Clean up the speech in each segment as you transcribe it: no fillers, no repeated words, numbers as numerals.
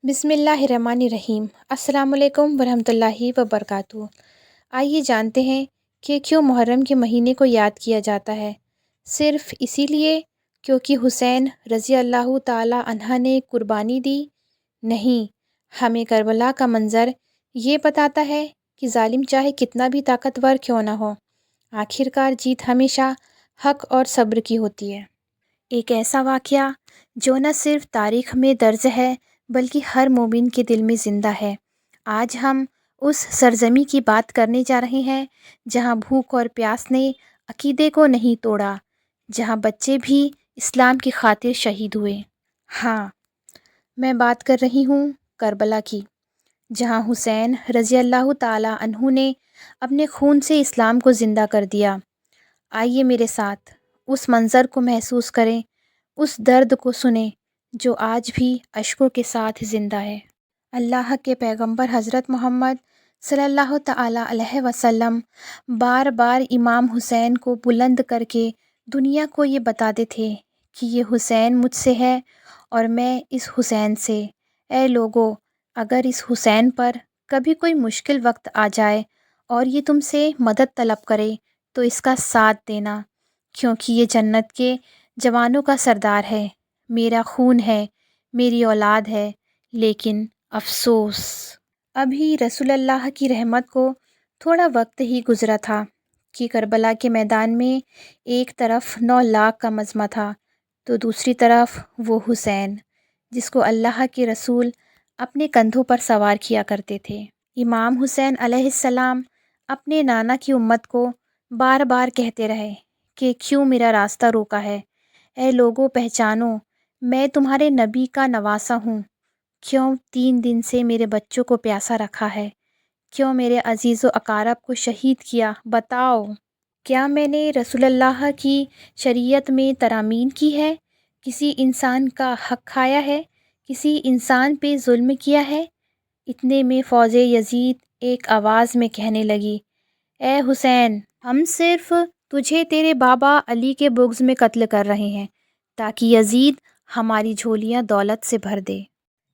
بسم اللہ الرحمن الرحیم۔ السلام علیکم ورحمۃ اللہ وبرکاتہ۔ آئیے جانتے ہیں کہ کیوں محرم کے مہینے کو یاد کیا جاتا ہے۔ صرف اسی لیے کیونکہ حسین رضی اللہ تعالی عنہ نے قربانی دی؟ نہیں، ہمیں کربلا کا منظر یہ بتاتا ہے کہ ظالم چاہے کتنا بھی طاقتور کیوں نہ ہو، آخرکار جیت ہمیشہ حق اور صبر کی ہوتی ہے۔ ایک ایسا واقعہ جو نہ صرف تاریخ میں درج ہے بلکہ ہر مومن کے دل میں زندہ ہے۔ آج ہم اس سرزمین کی بات کرنے جا رہے ہیں جہاں بھوک اور پیاس نے عقیدے کو نہیں توڑا، جہاں بچے بھی اسلام کی خاطر شہید ہوئے۔ ہاں، میں بات کر رہی ہوں کربلا کی، جہاں حسین رضی اللہ تعالی عنہ نے اپنے خون سے اسلام کو زندہ کر دیا۔ آئیے میرے ساتھ اس منظر کو محسوس کریں، اس درد کو سنیں جو آج بھی اشکوں کے ساتھ زندہ ہے۔ اللہ کے پیغمبر حضرت محمد صلی اللہ تعالی علیہ وسلم بار بار امام حسین کو بلند کر کے دنیا کو یہ بتاتے تھے کہ یہ حسین مجھ سے ہے اور میں اس حسین سے۔ اے لوگو، اگر اس حسین پر کبھی کوئی مشکل وقت آ جائے اور یہ تم سے مدد طلب کرے تو اس کا ساتھ دینا، کیونکہ یہ جنت کے جوانوں کا سردار ہے، میرا خون ہے، میری اولاد ہے۔ لیکن افسوس، ابھی رسول اللہ کی رحمت کو تھوڑا وقت ہی گزرا تھا کہ کربلا کے میدان میں ایک طرف 9 لاکھ کا مجمع تھا تو دوسری طرف وہ حسین جس کو اللہ کے رسول اپنے کندھوں پر سوار کیا کرتے تھے۔ امام حسین علیہ السلام اپنے نانا کی امت کو بار بار کہتے رہے کہ کیوں میرا راستہ روکا ہے؟ اے لوگو، پہچانو، میں تمہارے نبی کا نواسہ ہوں۔ کیوں 3 دن سے میرے بچوں کو پیاسا رکھا ہے؟ کیوں میرے عزیز و اقارب کو شہید کیا؟ بتاؤ، کیا میں نے رسول اللہ کی شریعت میں ترامیم کی ہے؟ کسی انسان کا حق کھایا ہے؟ کسی انسان پہ ظلم کیا ہے؟ اتنے میں فوج یزید ایک آواز میں کہنے لگی، اے حسین، ہم صرف تجھے تیرے بابا علی کے بغض میں قتل کر رہے ہیں تاکہ یزید ہماری جھولیاں دولت سے بھر دے۔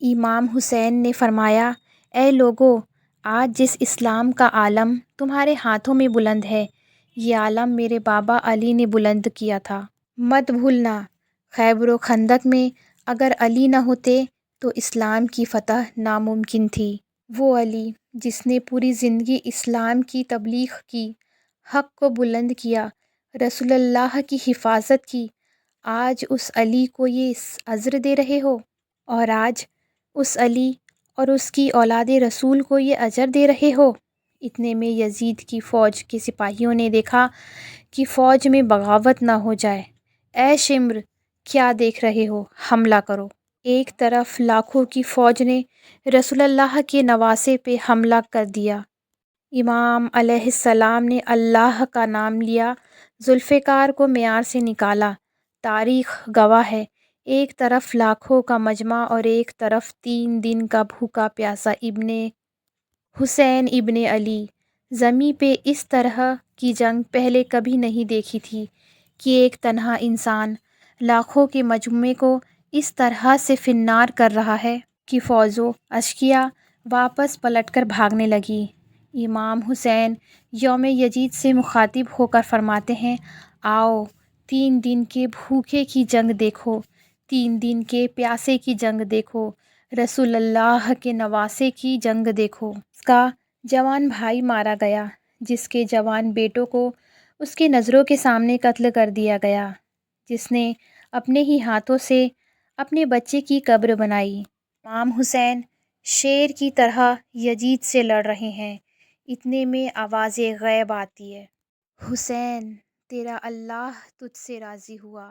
امام حسین نے فرمایا، اے لوگو، آج جس اسلام کا عالم تمہارے ہاتھوں میں بلند ہے، یہ عالم میرے بابا علی نے بلند کیا تھا۔ مت بھولنا، خیبر و خندق میں اگر علی نہ ہوتے تو اسلام کی فتح ناممکن تھی۔ وہ علی جس نے پوری زندگی اسلام کی تبلیغ کی، حق کو بلند کیا، رسول اللہ کی حفاظت کی، آج اس علی کو یہ عذر دے رہے ہو؟ اور آج اس علی اور اس کی اولاد رسول کو یہ اجر دے رہے ہو؟ اتنے میں یزید کی فوج کے سپاہیوں نے دیکھا کہ فوج میں بغاوت نہ ہو جائے۔ اے شمر، کیا دیکھ رہے ہو؟ حملہ کرو۔ ایک طرف لاکھوں کی فوج نے رسول اللہ کے نواسے پہ حملہ کر دیا۔ امام علیہ السلام نے اللہ کا نام لیا، ذوالفقار کو معیار سے نکالا۔ تاریخ گواہ ہے، ایک طرف لاکھوں کا مجمع اور ایک طرف 3 دن کا بھوکا پیاسا ابن حسین ابن علی۔ زمیں پہ اس طرح کی جنگ پہلے کبھی نہیں دیکھی تھی کہ ایک تنہا انسان لاکھوں کے مجموعے کو اس طرح سے فنار کر رہا ہے کہ فوج و اشقیا واپس پلٹ کر بھاگنے لگی۔ امام حسین یوم یزید سے مخاطب ہو کر فرماتے ہیں، آؤ 3 دن کے بھوکے کی جنگ دیکھو، 3 دن کے پیاسے کی جنگ دیکھو، رسول اللہ کے نواسے کی جنگ دیکھو۔ اس کا جوان بھائی مارا گیا، جس کے جوان بیٹوں کو اس کے نظروں کے سامنے قتل کر دیا گیا، جس نے اپنے ہی ہاتھوں سے اپنے بچے کی قبر بنائی۔ امام حسین شیر کی طرح یزید سے لڑ رہے ہیں، اتنے میں آواز غیب آتی ہے، حسین، تیرا اللہ تجھ سے راضی ہوا،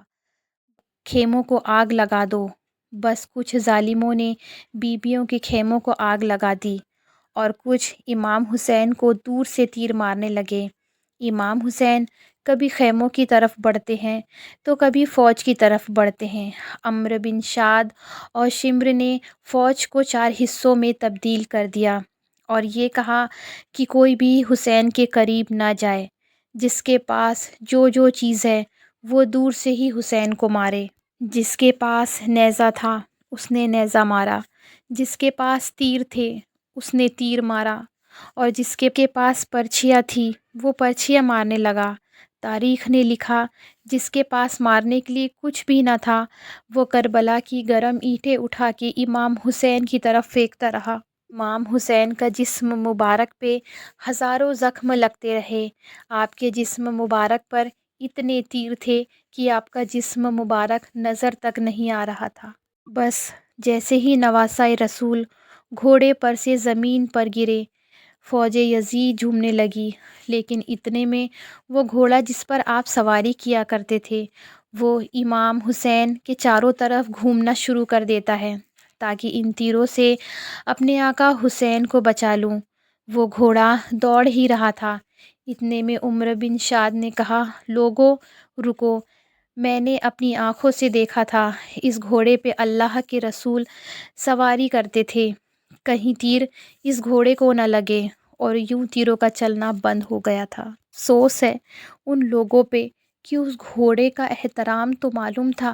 خیموں کو آگ لگا دو۔ بس کچھ ظالموں نے بیبیوں کے خیموں کو آگ لگا دی اور کچھ امام حسین کو دور سے تیر مارنے لگے۔ امام حسین کبھی خیموں کی طرف بڑھتے ہیں تو کبھی فوج کی طرف بڑھتے ہیں۔ عمرو بن شاد اور شمر نے فوج کو 4 حصوں میں تبدیل کر دیا اور یہ کہا کہ کوئی بھی حسین کے قریب نہ جائے، جس کے پاس جو چیز ہے وہ دور سے ہی حسین کو مارے۔ جس کے پاس نیزہ تھا اس نے نیزہ مارا، جس کے پاس تیر تھے اس نے تیر مارا، اور جس کے پاس پرچیاں تھی وہ پرچیاں مارنے لگا۔ تاریخ نے لکھا جس کے پاس مارنے کے لیے کچھ بھی نہ تھا وہ کربلا کی گرم اینٹیں اٹھا کے امام حسین کی طرف پھینکتا رہا۔ امام حسین کا جسم مبارک پہ ہزاروں زخم لگتے رہے۔ آپ کے جسم مبارک پر اتنے تیر تھے کہ آپ کا جسم مبارک نظر تک نہیں آ رہا تھا۔ بس جیسے ہی نواسۂ رسول گھوڑے پر سے زمین پر گرے، فوج یزید جھومنے لگی، لیکن اتنے میں وہ گھوڑا جس پر آپ سواری کیا کرتے تھے وہ امام حسین کے چاروں طرف گھومنا شروع کر دیتا ہے تاکہ ان تیروں سے اپنے آقا حسین کو بچا لوں۔ وہ گھوڑا دوڑ ہی رہا تھا، اتنے میں عمر بن سعد نے کہا، لوگو رکو، میں نے اپنی آنکھوں سے دیکھا تھا اس گھوڑے پہ اللہ کے رسول سواری کرتے تھے، کہیں تیر اس گھوڑے کو نہ لگے، اور یوں تیروں کا چلنا بند ہو گیا تھا۔ افسوس ہے ان لوگوں پہ کہ اس گھوڑے کا احترام تو معلوم تھا،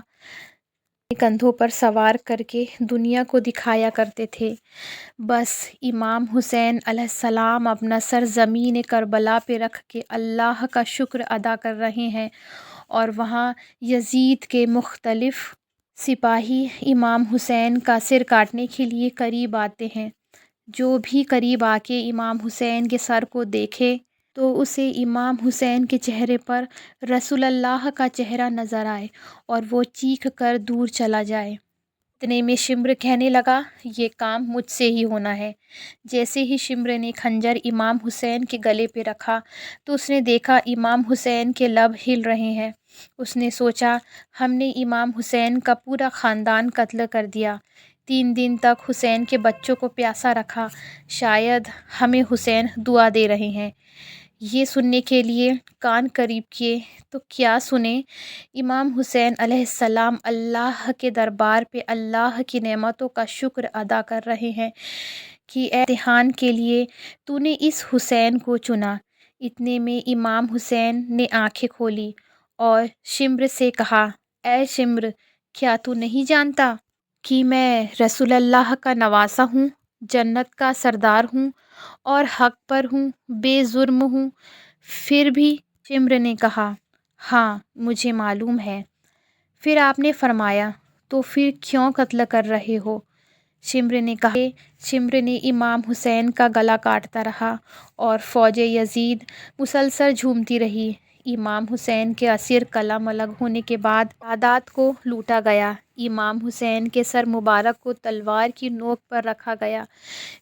کندھوں پر سوار کر کے دنیا کو دکھایا کرتے تھے۔ بس امام حسین علیہ السلام اپنا سر زمین کربلا پہ رکھ کے اللہ کا شکر ادا کر رہے ہیں، اور وہاں یزید کے مختلف سپاہی امام حسین کا سر کاٹنے کے لیے قریب آتے ہیں۔ جو بھی قریب آ کے امام حسین کے سر کو دیکھے تو اسے امام حسین کے چہرے پر رسول اللہ کا چہرہ نظر آئے اور وہ چیخ کر دور چلا جائے۔ اتنے میں شمر کہنے لگا، یہ کام مجھ سے ہی ہونا ہے۔ جیسے ہی شمر نے خنجر امام حسین کے گلے پہ رکھا تو اس نے دیکھا امام حسین کے لب ہل رہے ہیں۔ اس نے سوچا، ہم نے امام حسین کا پورا خاندان قتل کر دیا، 3 دن تک حسین کے بچوں کو پیاسا رکھا، شاید ہمیں حسین دعا دے رہے ہیں۔ یہ سننے کے لیے کان قریب کیے تو کیا سنے، امام حسین علیہ السلام اللہ کے دربار پہ اللہ کی نعمتوں کا شکر ادا کر رہے ہیں کہ اے امتحان کے لیے تو نے اس حسین کو چنا۔ اتنے میں امام حسین نے آنکھیں کھولی اور شمر سے کہا، اے شمر، کیا تو نہیں جانتا کہ میں رسول اللہ کا نواسہ ہوں، جنت کا سردار ہوں اور حق پر ہوں، بے جرم ہوں؟ پھر بھی شمر نے کہا، ہاں مجھے معلوم ہے۔ پھر آپ نے فرمایا، تو پھر کیوں قتل کر رہے ہو؟ شمر نے کہا کہ شمر نے امام حسین کا گلا کاٹتا رہا اور فوج یزید مسلسل جھومتی رہی۔ امام حسین کے اسیر قلم الگ ہونے کے بعد سادات کو لوٹا گیا، امام حسین کے سر مبارک کو تلوار کی نوک پر رکھا گیا،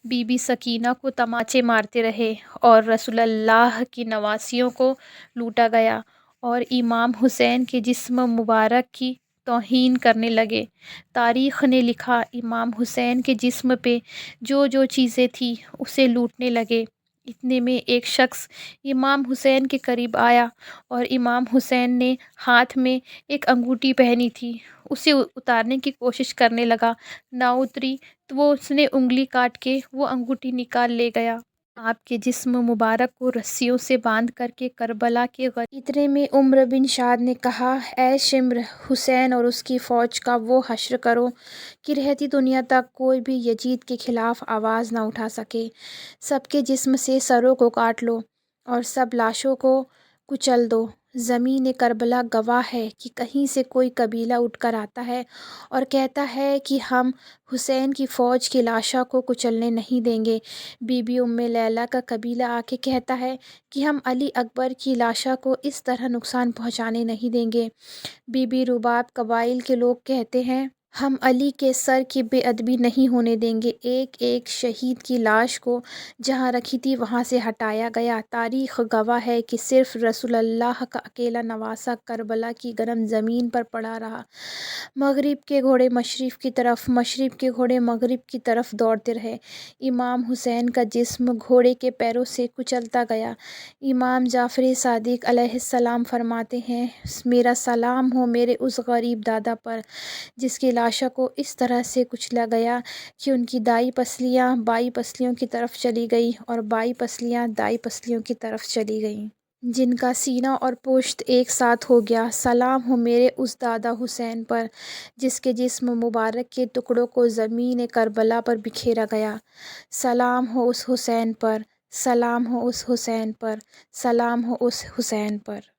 بی بی سکینہ کو تماچے مارتے رہے اور رسول اللہ کی نواسیوں کو لوٹا گیا، اور امام حسین کے جسم مبارک کی توہین کرنے لگے۔ تاریخ نے لکھا امام حسین کے جسم پہ جو جو چیزیں تھیں اسے لوٹنے لگے۔ اتنے میں ایک شخص امام حسین کے قریب آیا اور امام حسین نے ہاتھ میں ایک انگوٹھی پہنی تھی، اسے اتارنے کی کوشش کرنے لگا، نہ اتری تو وہ اس نے انگلی کاٹ کے وہ انگوٹھی نکال لے گیا۔ آپ کے جسم مبارک کو رسیوں سے باندھ کر کے کربلا کے اتنے میں عمر بن سعد نے کہا، اے شمر، حسین اور اس کی فوج کا وہ حشر کرو کہ رہتی دنیا تک کوئی بھی یزید کے خلاف آواز نہ اٹھا سکے، سب کے جسم سے سروں کو کاٹ لو اور سب لاشوں کو کچل دو۔ زمین کربلا گواہ ہے کہ کہیں سے کوئی قبیلہ اٹھ کر آتا ہے اور کہتا ہے کہ ہم حسین کی فوج کی لاشوں کو کچلنے نہیں دیں گے۔ بی بی ام لیلہ کا قبیلہ آ کے کہتا ہے کہ ہم علی اکبر کی لاشوں کو اس طرح نقصان پہنچانے نہیں دیں گے۔ بی بی رباب قبائل کے لوگ کہتے ہیں، ہم علی کے سر کی بے ادبی نہیں ہونے دیں گے۔ ایک ایک شہید کی لاش کو جہاں رکھی تھی وہاں سے ہٹایا گیا۔ تاریخ گواہ ہے کہ صرف رسول اللہ کا اکیلا نواسہ کربلا کی گرم زمین پر پڑا رہا۔ مغرب کے گھوڑے مشرق کی طرف، مشرق کے گھوڑے مغرب کی طرف دوڑتے رہے۔ امام حسین کا جسم گھوڑے کے پیروں سے کچلتا گیا۔ امام جعفر صادق علیہ السلام فرماتے ہیں، میرا سلام ہو میرے اس غریب دادا پر جس کی لاشوں کو اس طرح سے کچلا گیا کہ ان کی دائیں پسلیاں بائیں پسلیوں کی طرف چلی گئیں اور بائیں پسلیاں دائیں پسلیوں کی طرف چلی گئیں۔ جن کا سینہ اور پشت ایک ساتھ ہو گیا۔ سلام ہو میرے اس دادا حسین پر جس کے جسم مبارک کے ٹکڑوں کو زمین کربلا پر بکھیرا گیا۔ سلام ہو اس حسین پر، سلام ہو اس حسین پر، سلام ہو اس حسین پر۔